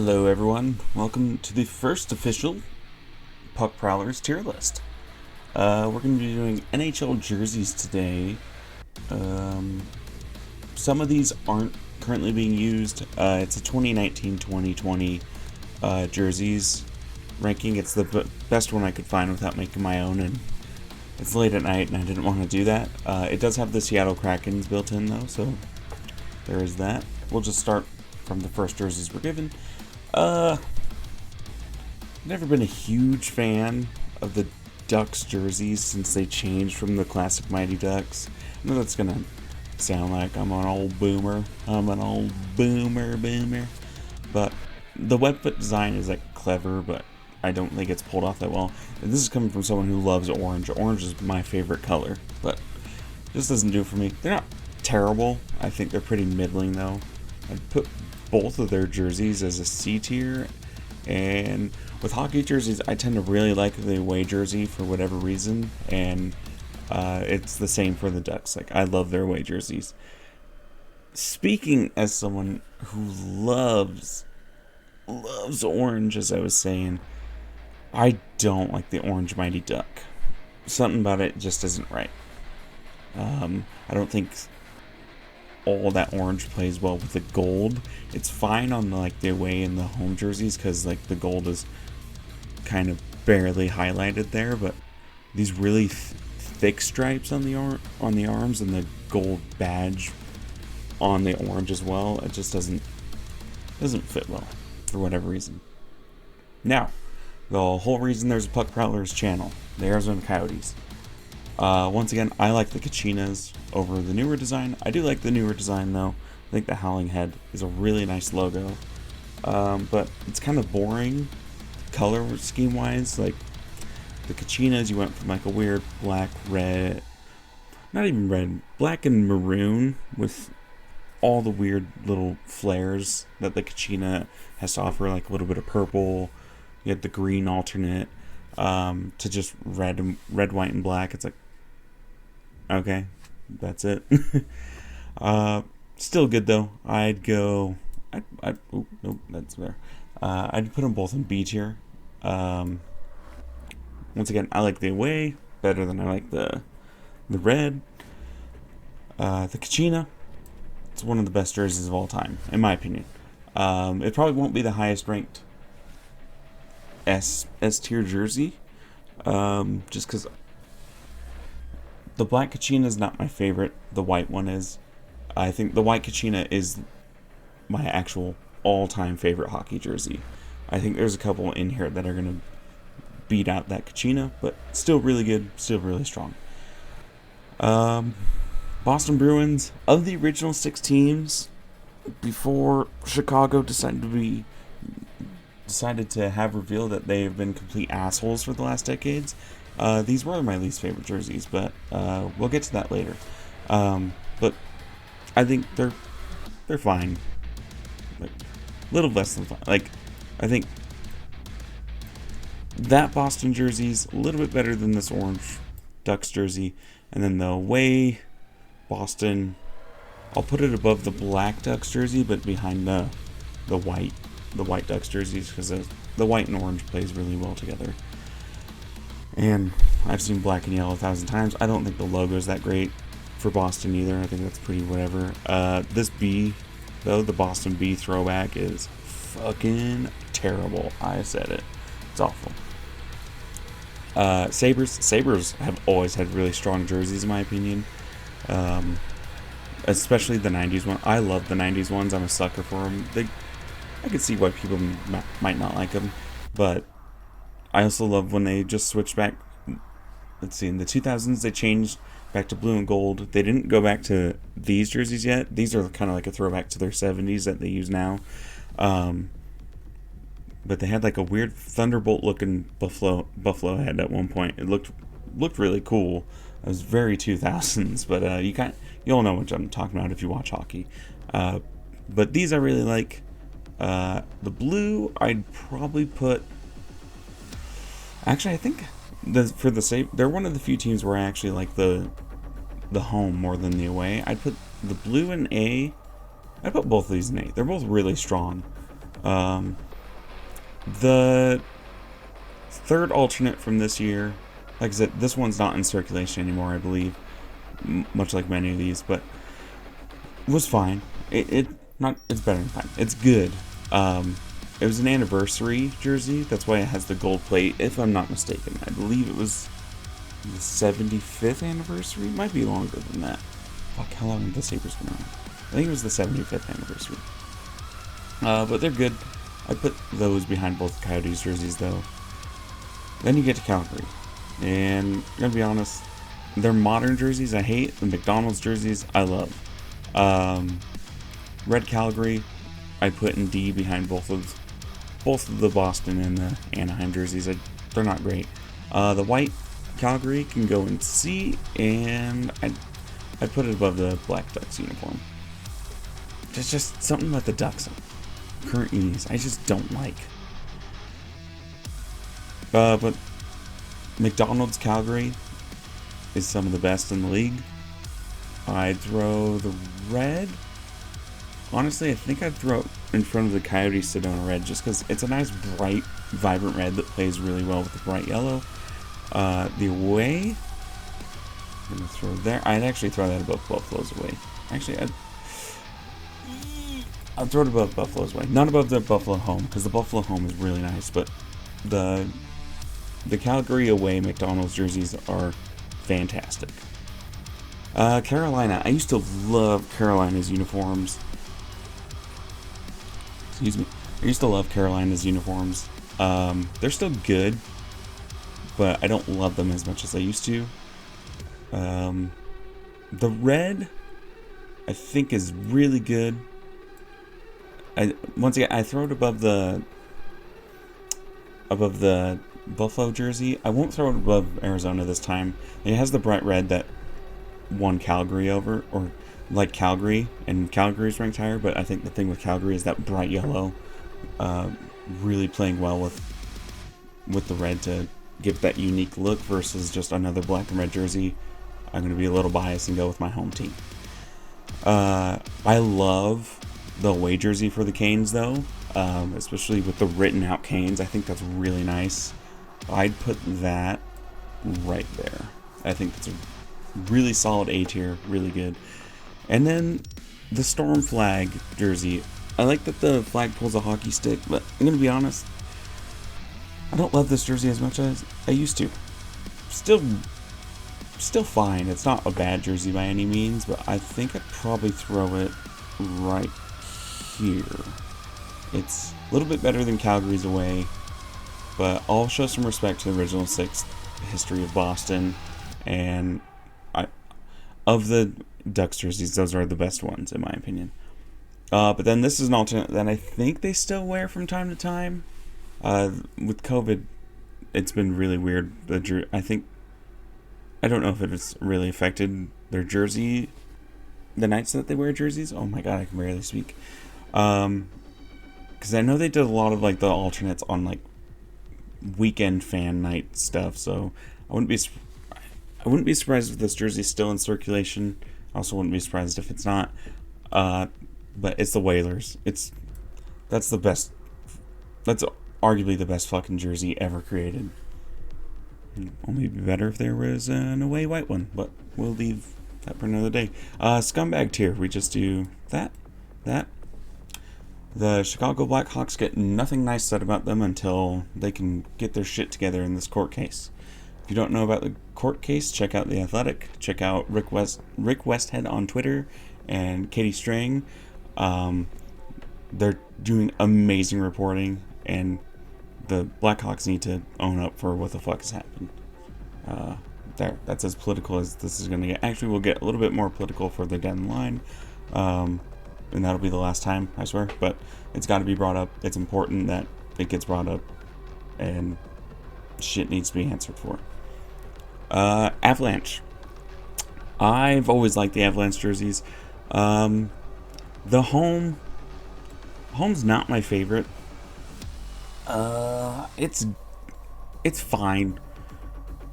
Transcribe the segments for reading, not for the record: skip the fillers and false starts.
Hello everyone, welcome to the first official Puck Prowlers tier list. We're going to be doing NHL jerseys today. Some of these aren't currently being used. It's a 2019-2020 jerseys ranking. It's the best one I could find without making my own, and it's late at night and I didn't want to do that. It does have the Seattle Krakens built in though, so there is that. We'll just start from the first jerseys we're given. Never been a huge fan of the Ducks jerseys since they changed from the classic Mighty Ducks. I know that's gonna sound like I'm an old boomer. But the webfoot design is like clever, but I don't think it's pulled off that well. And this is coming from someone who loves orange. Orange is my favorite color, but this doesn't do it for me. They're not terrible. I think they're pretty middling though. I'd put both of their jerseys as a C tier, and with hockey jerseys I tend to really like the away jersey for whatever reason, and it's the same for the Ducks. Like, I love their away jerseys. Speaking as someone who loves orange, as I was saying, I don't like the orange Mighty Duck. Something about it just isn't right. I don't think all that orange plays well with the gold. It's fine on like the away and the home jerseys because like the gold is kind of barely highlighted there, but these really thick stripes on the arms and the gold badge on the orange as well, it just doesn't fit well for whatever reason. Now, the whole reason there's a Puck Prowlers channel, the Arizona Coyotes. Once again, I like the Kachinas over the newer design. I do like the newer design though. I think the Howling Head is a really nice logo. But it's kind of boring color scheme wise. Like the Kachinas, you went from like a weird black, red, not even red, black and maroon with all the weird little flares that the Kachina has to offer, like a little bit of purple. You had the green alternate, to just red, white, and black. It's like, okay, that's it. Still good though. Nope, that's there. I'd put them both in B tier. Once again, I like the away better than I like the red. The Kachina, it's one of the best jerseys of all time, in my opinion. It probably won't be the highest ranked S tier jersey, just because the black Kachina is not my favorite. The white one is. I think the white Kachina is my actual all-time favorite hockey jersey. I think there's a couple in here that are gonna beat out that Kachina, but still really good, still really strong. Boston Bruins, of the original 6 teams, before Chicago decided to have revealed that they have been complete assholes for the last decades. These were my least favorite jerseys, but we'll get to that later. But I think they're fine. Like, little less than fine. Like, I think that Boston jersey's a little bit better than this orange Ducks jersey, and then the away Boston, I'll put it above the black Ducks jersey, but behind the white Ducks jerseys, because the white and orange plays really well together. And I've seen black and yellow 1,000 times. I don't think the logo is that great for Boston either. I think that's pretty whatever. This B, though, the Boston B throwback is fucking terrible. I said it. It's awful. Sabres have always had really strong jerseys, in my opinion. Especially the 90s one. I love the 90s ones. I'm a sucker for them. I could see why people might not like them, but I also love when they just switched back. Let's see, in the 2000s they changed back to blue and gold. They didn't go back to these jerseys yet. These are kind of like a throwback to their 70s that they use now. But they had like a weird Thunderbolt looking buffalo head at one point. It looked really cool. It was very 2000s, but you'll know what I'm talking about if you watch hockey. But these I really like. The blue, I'd probably put. Actually, I think they're one of the few teams where I actually like the home more than the away. I'd put the blue in A. I'd put both of these in A. They're both really strong. The third alternate from this year, like I said, this one's not in circulation anymore, I believe, much like many of these, but it was fine. It's better than fine. It's good. It was an anniversary jersey. That's why it has the gold plate, if I'm not mistaken. I believe it was the 75th anniversary. It might be longer than that. Fuck, how long have the Sabres been around? I think it was the 75th anniversary. But they're good. I put those behind both Coyotes jerseys, though. Then you get to Calgary. And I'm gonna be honest, their modern jerseys I hate. The McDonald's jerseys I love. Red Calgary, I put in D behind both of the Boston and the Anaheim jerseys. They're not great. The white Calgary can go in C, and I put it above the Black Ducks uniform. There's just something about the Ducks current unis I just don't like. But McDonald's Calgary is some of the best in the league. I'd throw the red. Honestly, I think I'd throw it in front of the Coyote Sedona red just because it's a nice, bright, vibrant red that plays really well with the bright yellow. The away, I'm going to throw there. I'd actually throw that above Buffalo's away. Actually, I'd throw it above Buffalo's away. Not above the Buffalo home, because the Buffalo home is really nice, but the Calgary away McDonald's jerseys are fantastic. Carolina. I used to love Carolina's uniforms. Excuse me. I used to love Carolina's uniforms. They're still good, but I don't love them as much as I used to. The red, I think, is really good. Once again, I throw it above the Buffalo jersey. I won't throw it above Arizona this time. It has the bright red that won Calgary over, or like Calgary, and Calgary's ranked higher, but I think the thing with Calgary is that bright yellow really playing well with the red to give that unique look versus just another black and red jersey. I'm going to be a little biased and go with my home team. I love the away jersey for the Canes, though, especially with the written out Canes. I think that's really nice. I'd put that right there. I think that's a really solid A tier, really good. And then the Storm flag jersey. I like that the flag pulls a hockey stick, but I'm going to be honest, I don't love this jersey as much as I used to. Still fine. It's not a bad jersey by any means, but I think I'd probably throw it right here. It's a little bit better than Calgary's away, but I'll show some respect to the original six history of Boston, and of the Ducks jerseys, those are the best ones in my opinion. But then this is an alternate that I think they still wear from time to time. With COVID, it's been really weird. I don't know if it's really affected their jersey, the nights that they wear jerseys. Oh my god, I can barely speak. Because I know they did a lot of like the alternates on like weekend fan night stuff. So I wouldn't be surprised if this jersey's still in circulation. I also wouldn't be surprised if it's not. But it's the Whalers. That's the best. That's arguably the best fucking jersey ever created. Only be better if there was an away white one, but we'll leave that for another day. Scumbag tier. We just do that. The Chicago Blackhawks get nothing nice said about them until they can get their shit together in this court case. If you don't know about the court case, check out The Athletic. Check out Rick Westhead on Twitter and Katie Strang. They're doing amazing reporting, and the Blackhawks need to own up for what the fuck has happened. That's as political as this is going to get. Actually, we'll get a little bit more political further down the line, and that'll be the last time, I swear. But it's got to be brought up. It's important that it gets brought up, and shit needs to be answered for. Avalanche. I've always liked the Avalanche jerseys. The home's not my favorite. It's fine.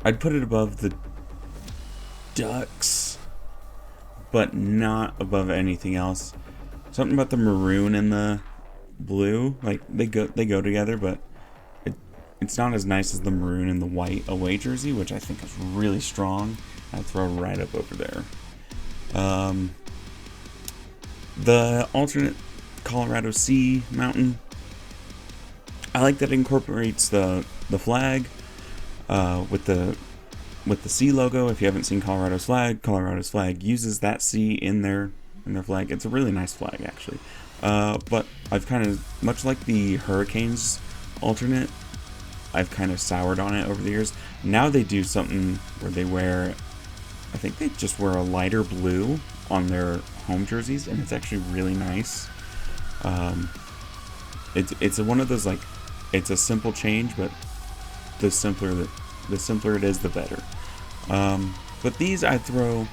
I'd put it above the Ducks, but not above anything else. Something about the maroon and the blue, like they go together, but It's not as nice as the maroon and the white away jersey, which I think is really strong. I'd throw right up over there. The alternate Colorado Sea Mountain, I like that it incorporates the flag with the sea logo. If you haven't seen Colorado's flag uses that sea in their flag. It's a really nice flag, actually. But I've kind of, much like the Hurricanes alternate, I've kind of soured on it over the years. Now they do something where they wear, I think they just wear a lighter blue on their home jerseys, and it's actually really nice. It's one of those, like, it's a simple change, but the simpler it is, the better. But these I'd throw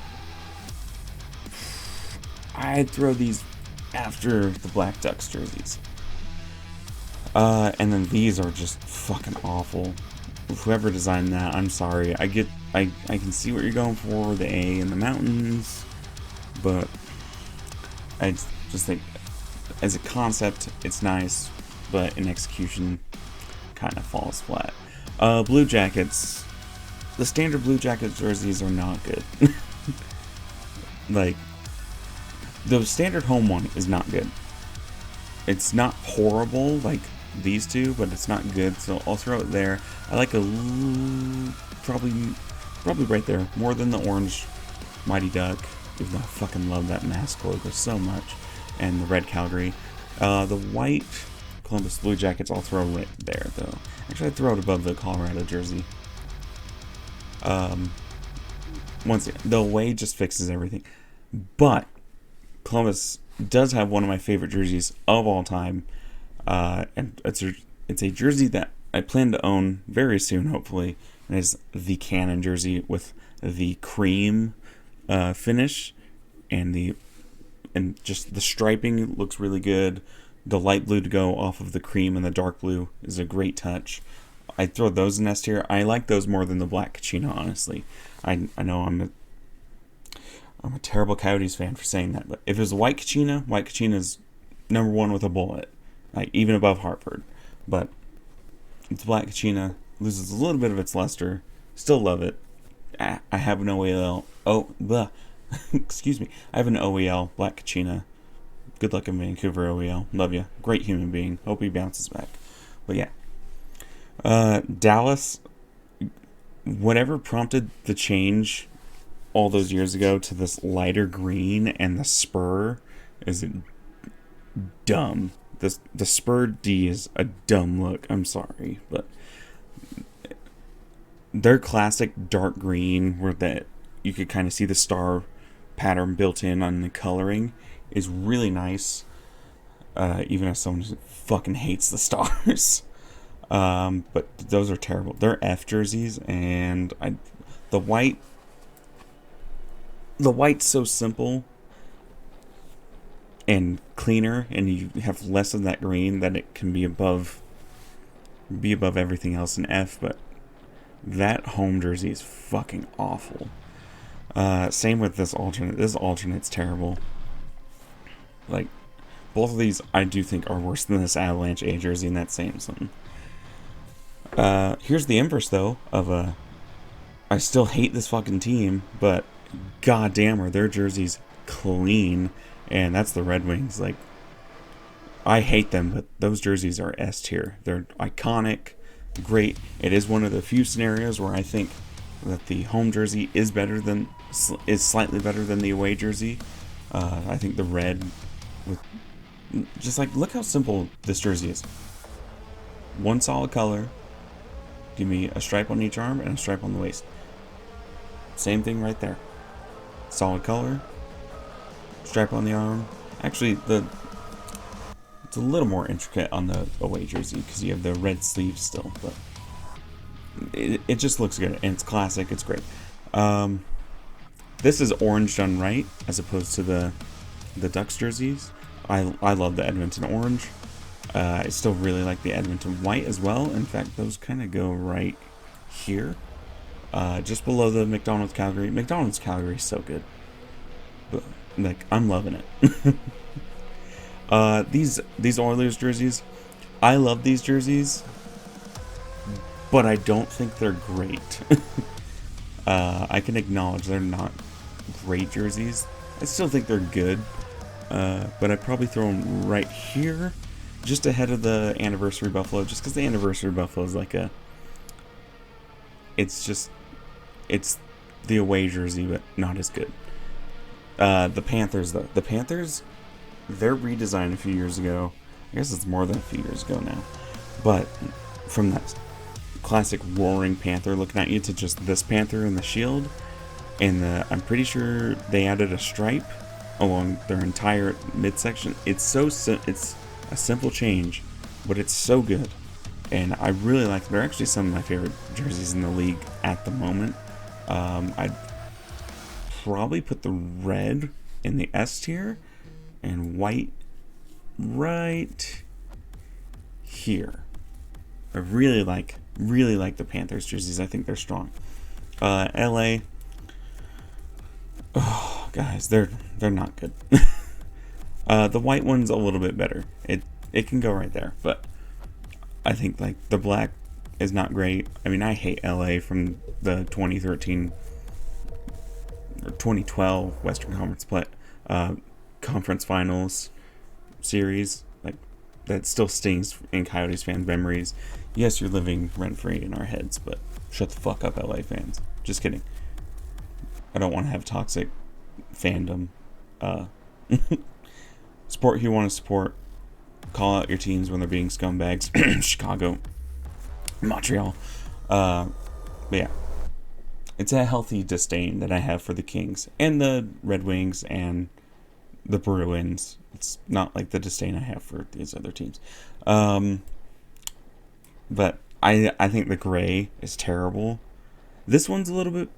these after the Black Ducks jerseys. And then these are just fucking awful. Whoever designed that, I'm sorry. I can see what you're going for, the A in the mountains, but I just think as a concept it's nice, but in execution kind of falls flat. Blue Jackets. The standard Blue Jackets jerseys are not good. Like, the standard home one is not good. It's not horrible like these two, but it's not good, so I'll throw it there. I like probably right there, more than the orange Mighty Duck, even though I fucking love that mask logo so much, and the red Calgary. The white Columbus Blue Jackets I'll throw right there, though. Actually, I'd throw it above the Colorado jersey. Once again, the away just fixes everything. But Columbus does have one of my favorite jerseys of all time, and it's a jersey that I plan to own very soon, hopefully. And it's the Cannon jersey with the cream finish, and just the striping looks really good. The light blue to go off of the cream and the dark blue is a great touch. I'd throw those in S tier. I like those more than the black Kachina, honestly. I know I'm a terrible Coyotes fan for saying that, but if it was a white Kachina's number one with a bullet, like even above Hartford. But it's black Kachina, loses a little bit of its luster. Still love it. I have an OEL. Excuse me. I have an OEL black Kachina. Good luck in Vancouver, OEL. Love you. Great human being. Hope he bounces back. But yeah. Dallas, whatever prompted the change all those years ago to this lighter green and the spur is dumb. The spur D is a dumb look. I'm sorry, but their classic dark green, where that you could kind of see the star pattern built in on the coloring, is really nice. Even as someone who fucking hates the stars. But those are terrible. They're F jerseys, and the white's so simple and cleaner, and you have less of that green that it can be above everything else in F. But that home jersey is fucking awful. Same with this alternate. This alternate's terrible. Like, both of these I do think are worse than this Avalanche A jersey and that Samsung. Here's the inverse, though, of I still hate this fucking team, but goddamn are their jerseys clean, and that's the Red Wings. Like, I hate them, but those jerseys are S tier. They're iconic, great. It is one of the few scenarios where I think that the home jersey is slightly better than the away jersey. I think the red, with just like, look how simple this jersey is. One solid color. Give me a stripe on each arm and a stripe on the waist. Same thing right there. Solid color. Stripe on the arm. Actually, it's a little more intricate on the away jersey because you have the red sleeves still, but it just looks good, and it's classic. It's great. This is orange done right, as opposed to the Ducks jerseys. I love the Edmonton orange. I still really like the Edmonton white as well. In fact, those kind of go right here, just below the McDonald's Calgary. McDonald's Calgary is so good, but like, I'm loving it. These Oilers jerseys, I love these jerseys, but I don't think they're great. I can acknowledge they're not great jerseys. I still think they're good, but I'd probably throw them right here, just ahead of the Anniversary Buffalo, just because the Anniversary Buffalo is like it's the away jersey, but not as good. The Panthers, though. The Panthers, they're redesigned a few years ago. I guess it's more than a few years ago now. But from that classic roaring panther looking at you to just this panther and the shield, and I'm pretty sure they added a stripe along their entire midsection. It's it's a simple change, but it's so good, and I really like them. They're actually some of my favorite jerseys in the league at the moment. I'd probably put the red in the S tier and white right here. I really like the Panthers jerseys. I think they're strong. LA, oh guys, they're not good. The white one's a little bit better. It can go right there, but I think like the black is not great. I mean, I hate LA from the 2013 or 2012 Western Conference Finals series. Like, that still stings in Coyotes fans' memories. Yes, you're living rent-free in our heads, but shut the fuck up, LA fans. Just kidding. I don't want to have toxic fandom. Support who you want to support. Call out your teams when they're being scumbags. Chicago, Montreal. But yeah, it's a healthy disdain that I have for the Kings and the Red Wings and the Bruins. It's not like the disdain I have for these other teams. But I think the gray is terrible. This one's a little bit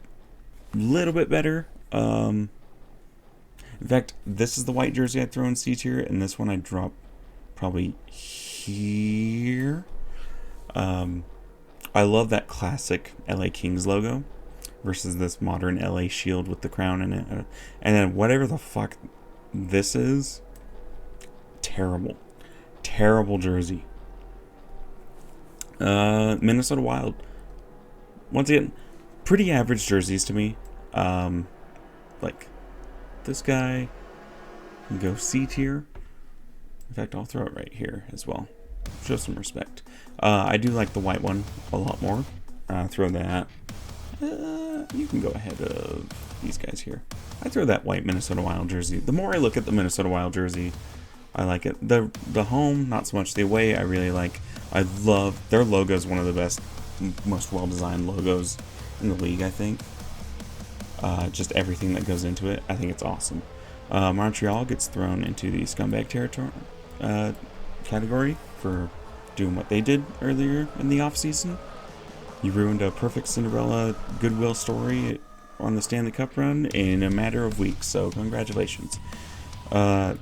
better. In fact, this is the white jersey I'd throw in C tier, and this one I'd drop probably here. I love that classic LA Kings logo versus this modern LA shield with the crown in it. And then whatever the fuck this is, terrible jersey. Minnesota Wild, once again, pretty average jerseys to me. Like this guy can go C tier. In fact, I'll throw it right here as well. Show some respect. I do like the white one a lot more. Throw that. You can go ahead of these guys here. I throw that white Minnesota Wild jersey. The more I look at the Minnesota Wild jersey, I like it. The home, not so much. The away, I really like. I love their logo. Is one of the best, most well-designed logos in the league, I think. Just everything that goes into it, I think it's awesome. Montreal gets thrown into the scumbag territory category for doing what they did earlier in the offseason. You ruined a perfect Cinderella goodwill story on the Stanley Cup run in a matter of weeks, so congratulations.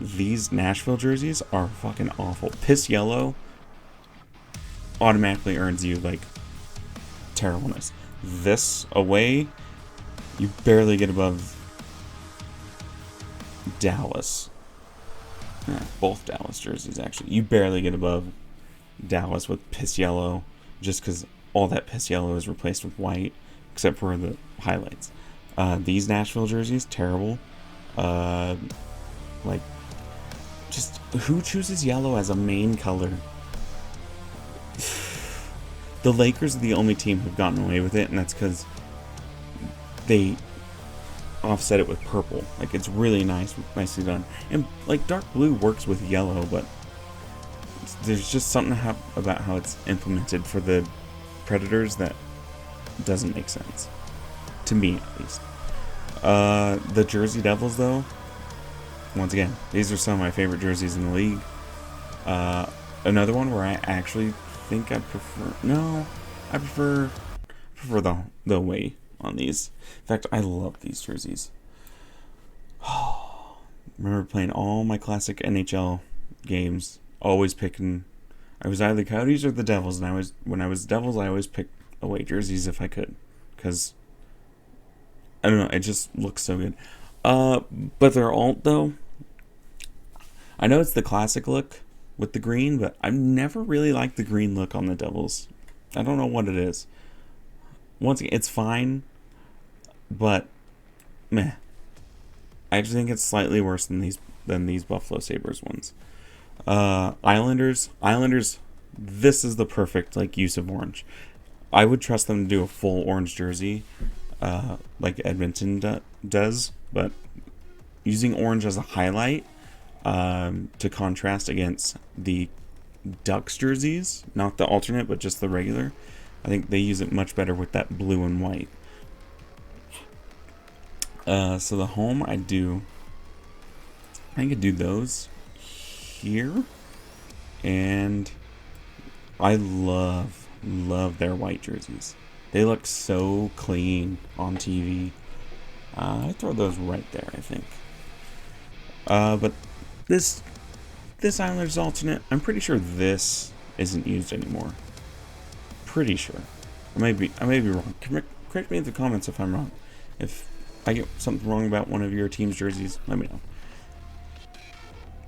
These Nashville jerseys are fucking awful. Piss yellow automatically earns you, like, terribleness. This away, you barely get above Dallas. Both Dallas jerseys, actually. You barely get above Dallas with piss yellow, just because all that piss yellow is replaced with white, except for the highlights. These Nashville jerseys, terrible. Like, just who chooses yellow as a main color? The Lakers are the only team who've gotten away with it, and that's because they offset it with purple. Like, it's really nicely done. And like, dark blue works with yellow, but there's just something about how it's implemented for the Predators that doesn't make sense to me, at least. The Jersey Devils, though, once again, these are some of my favorite jerseys in the league. Another one where I actually think I prefer the away on these. In fact, I love these jerseys. Remember playing all my classic NHL games, always picking. I was either the Coyotes or the Devils, and when I was Devils, I always picked away jerseys if I could, because I don't know, it just looks so good. But they're all, though, I know it's the classic look with the green, but I've never really liked the green look on the Devils I don't know what it is. Once again, it's fine, but meh. I just think it's slightly worse than these Buffalo Sabres ones. Islanders. This is the perfect like use of orange. I would trust them to do a full orange jersey, like Edmonton does, but using orange as a highlight to contrast against the Ducks jerseys, not the alternate, but just the regular. I think they use it much better with that blue and white. So the home, I could do those here, and I love their white jerseys. They look so clean on TV. I throw those right there, I think. But this Islanders alternate, I'm pretty sure this isn't used anymore. Pretty sure. I may be wrong. Correct me in the comments if I'm wrong. If I get something wrong about one of your team's jerseys, let me know.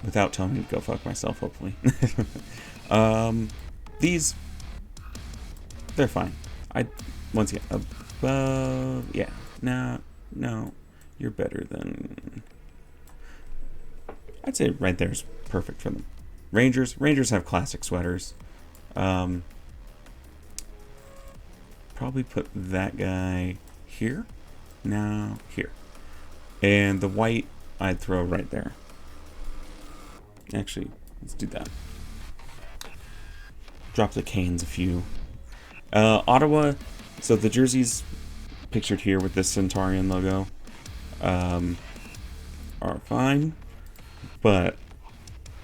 Without telling me to go fuck myself, hopefully. These, they're fine. Once again, above, yeah. No, you're better than... I'd say right there is perfect for them. Rangers have classic sweaters. Probably put that guy here. No, here. And the white, I'd throw right there. Actually, let's do that. Drop the Canes a few. Ottawa, so the jerseys pictured here with this Centurion logo are fine, but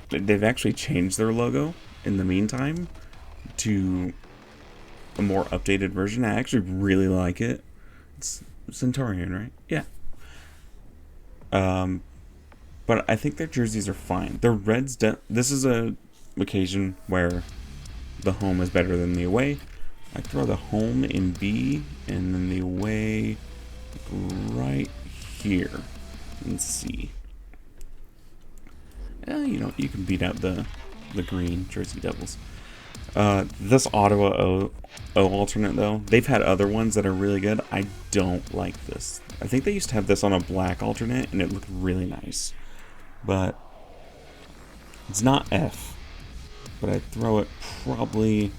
they've actually changed their logo in the meantime to a more updated version. I actually really like it. It's Centurion, right? Yeah. But I think their jerseys are fine. Their reds, this is a occasion where the home is better than the away. I throw the home in B and then the away right here in C. You can beat out the green Jersey Devils. This Ottawa O alternate, though, they've had other ones that are really good. I don't like this. I think they used to have this on a black alternate, and it looked really nice. But it's not F. But I'd throw it probably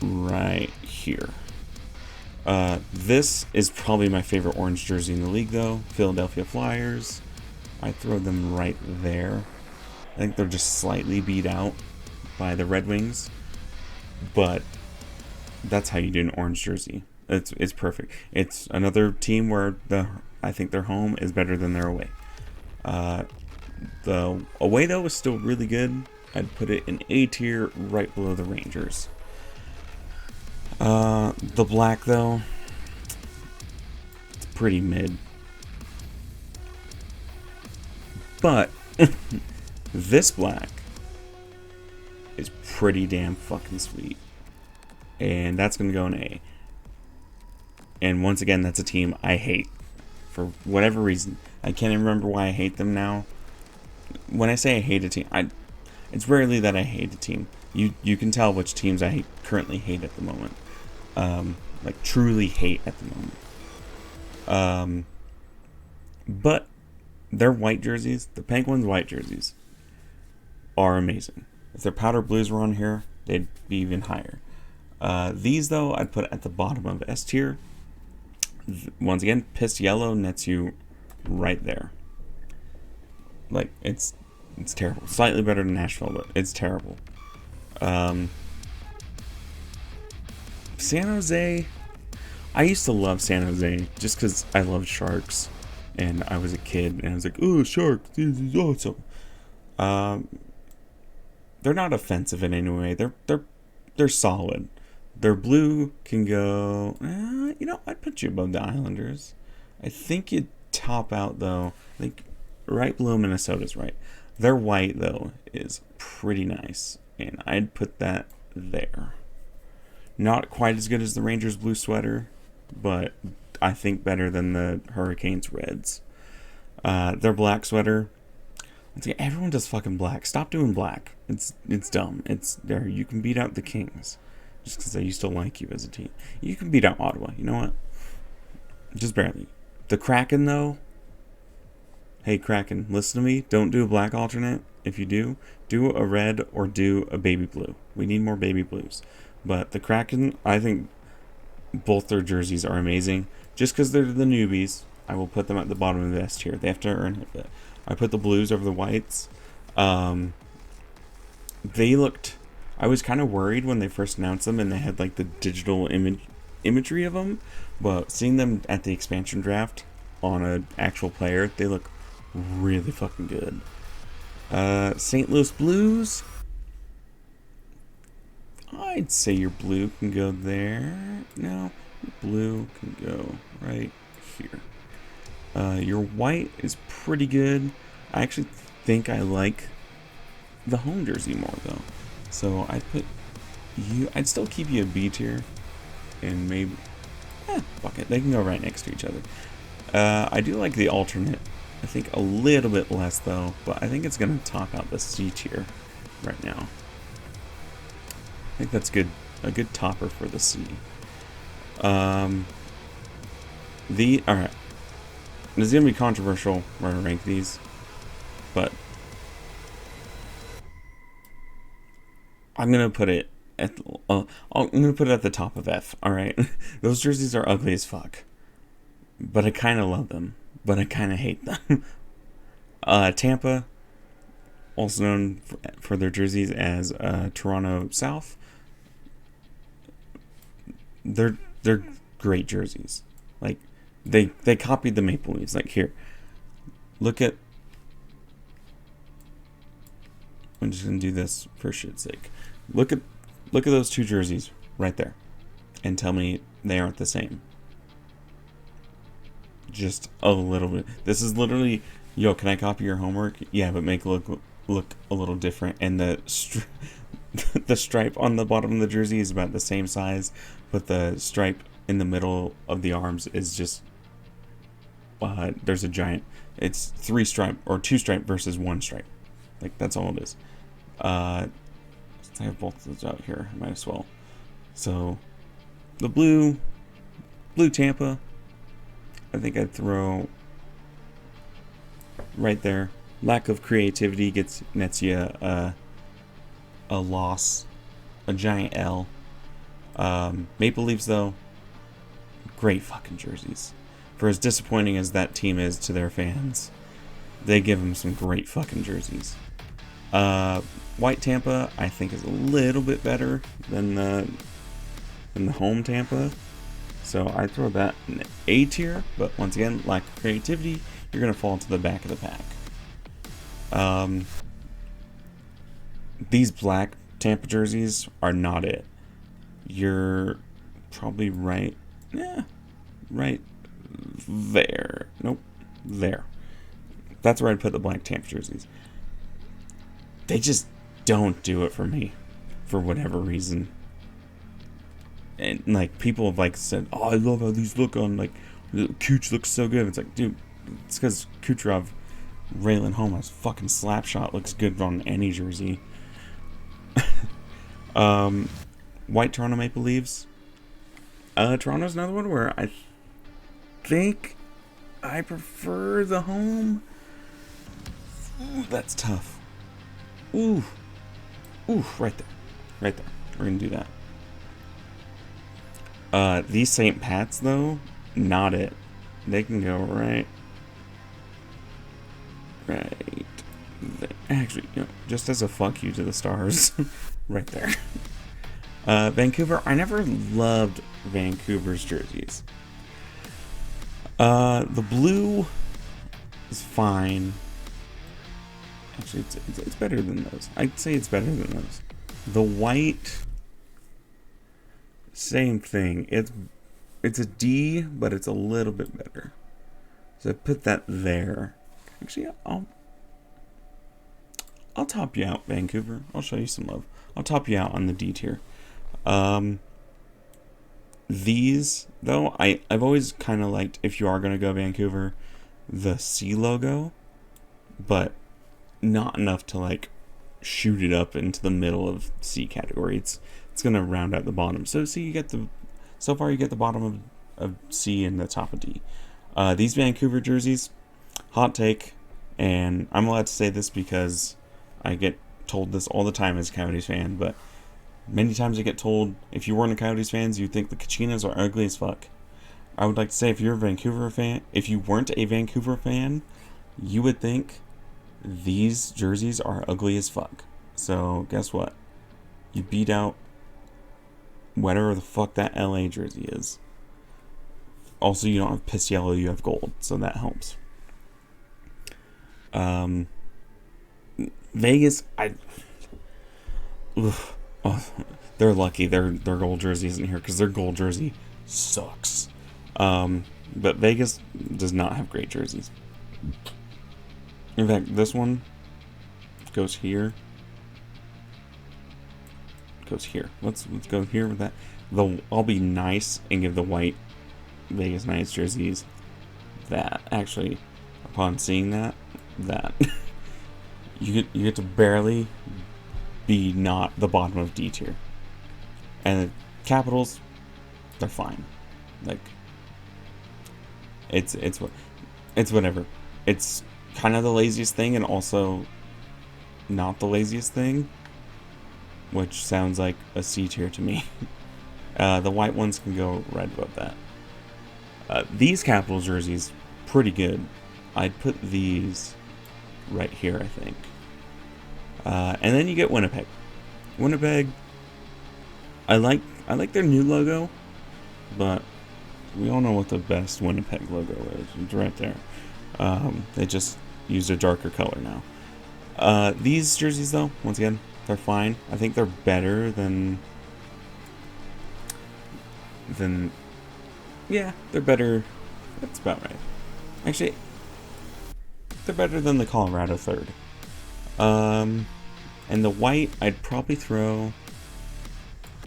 right here. This is probably my favorite orange jersey in the league, though. Philadelphia Flyers. I throw them right there. I think they're just slightly beat out by the Red Wings, but that's how you do an orange jersey. It's perfect. It's another team where I think their home is better than their away. The away, though, is still really good. I'd put it in A tier, right below the Rangers. The black, though, it's pretty mid. But this black is pretty damn fucking sweet. And that's going to go in A. And once again, that's a team I hate. For whatever reason. I can't even remember why I hate them now. When I say I hate a team, it's rarely that I hate a team. You can tell which teams I currently hate at the moment. Like, truly hate at the moment. But their white jerseys, the Penguins' white jerseys, are amazing. If their powder blues were on here, they'd be even higher. These, though, I'd put at the bottom of S tier. Once again, pissed yellow nets you right there. Like, it's terrible. Slightly better than Nashville, but it's terrible. San Jose, I used to love San Jose just because I loved sharks. And I was a kid, and I was like, "Oh, sharks! This is awesome." They're not offensive in any way. They're solid. Their blue can go. I'd put you above the Islanders. I think you'd top out, though. I think right below Minnesota's right. Their white, though, is pretty nice, and I'd put that there. Not quite as good as the Rangers' blue sweater, but I think better than the Hurricanes' reds. Their black sweater, It's like, everyone does fucking black. Stop doing black. It's dumb. It's there. You can beat out the Kings just because I used to like you as a team. You can beat out Ottawa. You know what? Just barely. The Kraken, though. Hey, Kraken, listen to me. Don't do a black alternate. If you do a red or do a baby blue. We need more baby blues. But the Kraken, I think both their jerseys are amazing. Just because they're the newbies, I will put them at the bottom of the S tier. They have to earn it. I put the blues over the whites. They looked... I was kind of worried when they first announced them and they had like the digital imagery of them. But seeing them at the expansion draft on an actual player, they look really fucking good. St. Louis Blues. I'd say your blue can go there. No, your blue can go right here. Your white is pretty good. I actually think I like the home jersey more though. So I'd put you. I'd still keep you a B tier, and maybe. Fuck it. They can go right next to each other. I do like the alternate. I think a little bit less though, but I think it's gonna top out the C tier right now. I think that's good. A good topper for the C. Alright. This is gonna be controversial where I rank these, but I'm gonna put it at. I'm gonna put it at the top of F. All right. Those jerseys are ugly as fuck, but I kind of love them. But I kind of hate them. Tampa, also known for their jerseys as Toronto South. They're great jerseys. Like they copied the Maple Leafs. Like here, look at. I'm just gonna do this for shit's sake. Look at those two jerseys right there, and tell me they aren't the same. Just a little bit. This is literally, yo, can I copy your homework? Yeah, but make it look a little different. And the the stripe on the bottom of the jersey is about the same size, but the stripe in the middle of the arms is just there's a giant. It's 3 stripe or 2 stripe versus 1 stripe. Like that's all it is. Since I have both of those out here, I might as well. So the blue Tampa. I think I'd throw right there. Lack of creativity nets you a loss, a giant L. Maple Leafs though, great fucking jerseys. For as disappointing as that team is to their fans, they give them some great fucking jerseys. White Tampa I think is a little bit better than the home Tampa. So I throw that in the A tier, but once again, lack of creativity, you're going to fall to the back of the pack. These black Tampa jerseys are not it. You're probably right there. Nope, there. That's where I'd put the black Tampa jerseys. They just don't do it for me, for whatever reason. And like people have like said, oh, I love how these look on like Kuch looks so good. It's like, dude, it's because Kucherov railing home his fucking slap shot looks good on any jersey. White Toronto Maple Leafs. Toronto's another one where I think I prefer the home. Ooh, that's tough. Ooh, right there. We're gonna do that. These St. Pat's though, not it. They can go right there. Actually, you know, just as a fuck you to the Stars, right there. Vancouver, I never loved Vancouver's jerseys. The blue is fine. Actually, it's better than those. I'd say it's better than those. The white, same thing. It's a D, but it's a little bit better. So I put that there. Actually, I'll top you out, Vancouver. I'll show you some love. I'll top you out on the D tier. These, though, I've always kind of liked, if you are going to go Vancouver, the C logo. But not enough to like shoot it up into the middle of C category. It's gonna round out the bottom. So see, you get so far you get the bottom of C and the top of D. These Vancouver jerseys, hot take, and I'm allowed to say this because I get told this all the time as a Coyotes fan, but many times I get told, if you weren't a Coyotes fans, you think the Kachinas are ugly as fuck. I would like to say, if you're a Vancouver fan, if you weren't a Vancouver fan, you would think these jerseys are ugly as fuck. So guess what? You beat out whatever the fuck that LA jersey is. Also, you don't have piss yellow, you have gold, so that helps. Vegas, they're lucky their gold jersey isn't here, because their gold jersey sucks. But Vegas does not have great jerseys. In fact, this one goes here. Goes here. Let's go here with that. I'll be nice and give the white Vegas Knights jerseys that. Actually, upon seeing that you get to barely be not the bottom of D tier. And the Capitals, they're fine. Like, it's whatever. It's kind of the laziest thing and also not the laziest thing, which sounds like a C tier to me. The white ones can go right above that. These Capitals jerseys, pretty good. I'd put these right here, I think. And then you get Winnipeg. Winnipeg, I like their new logo, but we all know what the best Winnipeg logo is. It's right there. They just used a darker color now. These jerseys, though, once again, they're fine. I think they're better than yeah, they're better. That's about right. Actually, they're better than the Colorado third. And the white, I'd probably throw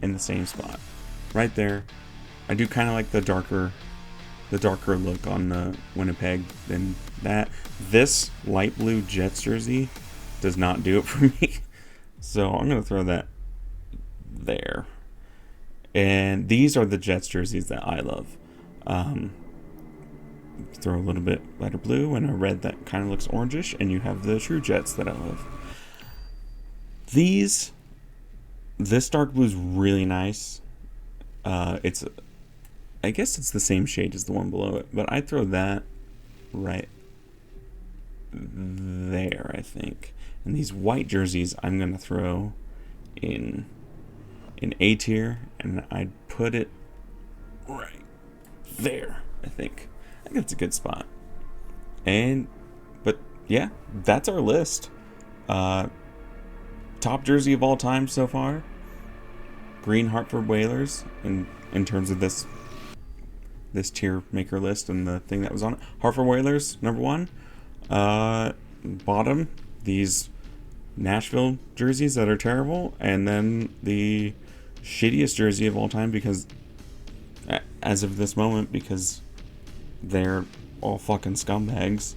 in the same spot, right there. I do kind of like the darker look on the Winnipeg than that. This light blue Jets jersey does not do it for me, so I'm gonna throw that there. And these are the Jets jerseys that I love. Throw a little bit lighter blue and a red that kind of looks orangish, and you have the true Jets that I love. This dark blue is really nice. I guess it's the same shade as the one below it, but I'd throw that right there, I think. And these white jerseys I'm going to throw in A tier, and I'd put it right there, I think. I think that's a good spot. But yeah, that's our list. Top jersey of all time so far, green Hartford Whalers, in terms of this tier maker list and the thing that was on it. Hartford Whalers, number 1. Bottom, these Nashville jerseys that are terrible, and then the shittiest jersey of all time, because as of this moment, because they're all fucking scumbags,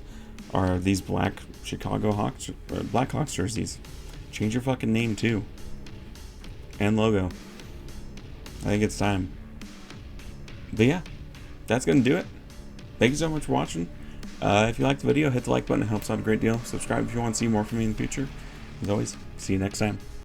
are these black Blackhawks jerseys. Change your fucking name too, and logo. I think it's time. But yeah, that's gonna do it. Thank you so much for watching. If you liked the video, hit the like button. It helps out a great deal. Subscribe if you want to see more from me in the future. As always, see you next time.